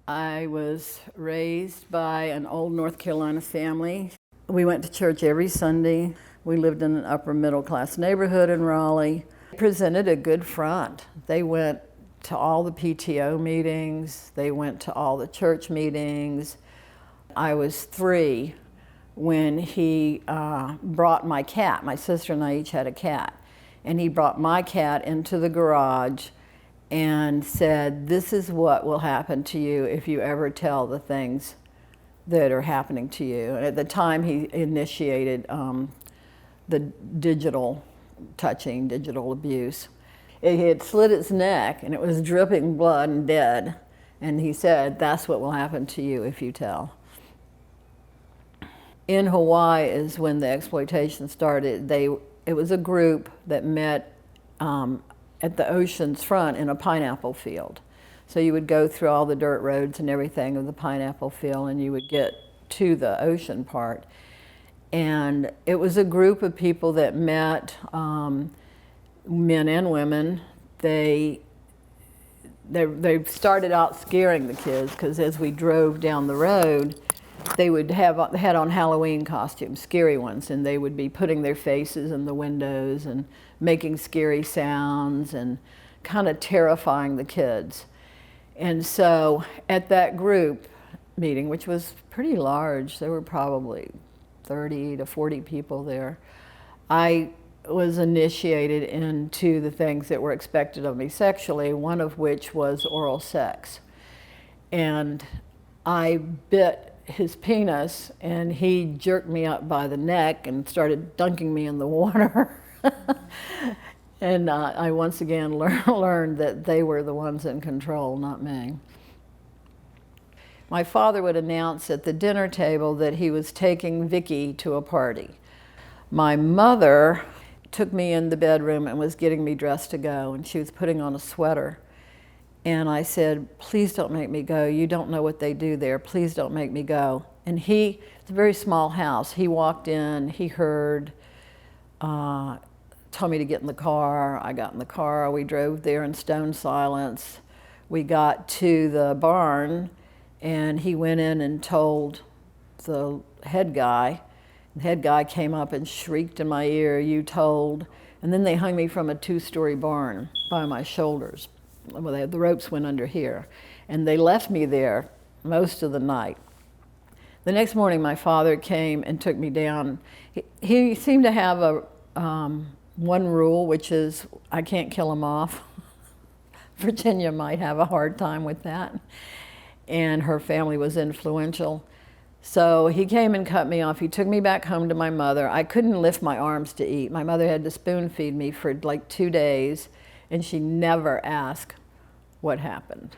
I was raised by an old North Carolina family. We went to church every Sunday. We lived in an upper middle class neighborhood in Raleigh. They presented a good front. They went to all the PTO meetings. They went to all the church meetings. I was 3 when he brought my cat. My sister and I each had a cat. And he brought my cat into the garage and said, "This is what will happen to you if you ever tell the things that are happening to you." And at the time, he initiated the digital touching, digital abuse. He had slit its neck, and it was dripping blood and dead. And he said, "That's what will happen to you if you tell." In Hawaii is when the exploitation started. It was a group that met at the ocean's front in a pineapple field. So you would go through all the dirt roads and everything of the pineapple field, and you would get to the ocean part. And it was a group of people that met, men and women. They started out scaring the kids, because as we drove down the road, they had on Halloween costumes, scary ones, and they would be putting their faces in the windows and making scary sounds and kind of terrifying the kids. And so at that group meeting, which was pretty large, there were probably 30 to 40 people there, I was initiated into the things that were expected of me sexually, one of which was oral sex. And I bit his penis, and he jerked me up by the neck and started dunking me in the water. And I once again learned that they were the ones in control, not me. My father would announce at the dinner table that he was taking Vicki to a party. My mother took me in the bedroom and was getting me dressed to go, and she was putting on a sweater. And I said, "Please don't make me go. You don't know what they do there. Please don't make me go." And it's a very small house. He walked in, he heard, told me to get in the car. I got in the car. We drove there in stone silence. We got to the barn, and he went in and told the head guy. The head guy came up and shrieked in my ear, "You told." And then they hung me from a 2-story barn by my shoulders. Well, the ropes went under here. And they left me there most of the night. The next morning, my father came and took me down. He seemed to have one rule, which is, I can't kill him off. Virginia might have a hard time with that. And her family was influential. So he came and cut me off. He took me back home to my mother. I couldn't lift my arms to eat. My mother had to spoon feed me for like 2 days, and she never asked what happened.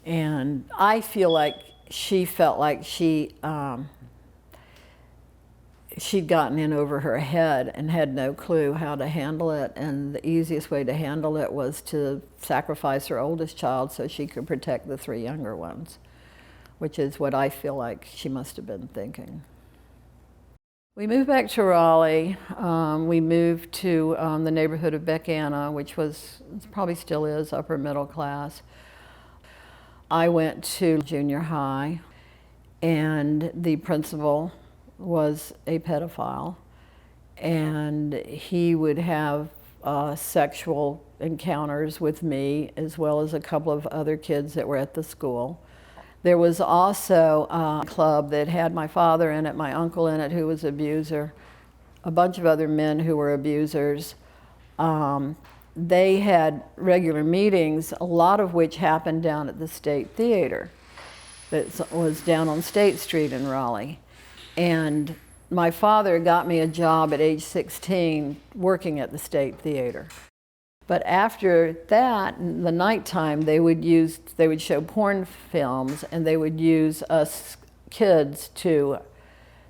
And I feel like she felt like she'd gotten in over her head and had no clue how to handle it. And the easiest way to handle it was to sacrifice her oldest child so she could protect the 3 younger ones, which is what I feel like she must have been thinking. We moved back to Raleigh. We moved to the neighborhood of Beck-Anna, which probably still is upper middle class. I went to junior high, and the principal was a pedophile, and he would have sexual encounters with me as well as a couple of other kids that were at the school. There was also a club that had my father in it, my uncle in it, who was an abuser, a bunch of other men who were abusers. They had regular meetings, a lot of which happened down at the State Theater that was down on State Street in Raleigh. And my father got me a job at age 16 working at the State Theater. But after that, in the nighttime, they would show porn films, and they would use us kids to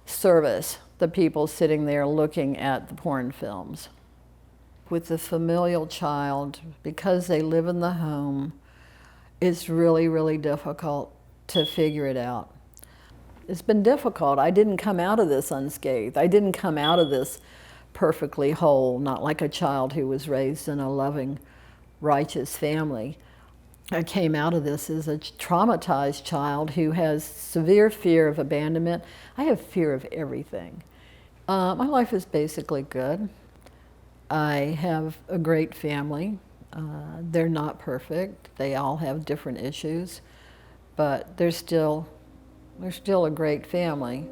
service the people sitting there looking at the porn films. With the familial child, because they live in the home, it's really, really difficult to figure it out. It's been difficult. I didn't come out of this unscathed. I didn't come out of this perfectly whole, not like a child who was raised in a loving, righteous family. I came out of this as a traumatized child who has severe fear of abandonment. I have fear of everything. My life is basically good. I have a great family. They're not perfect. They all have different issues, but they're still a great family.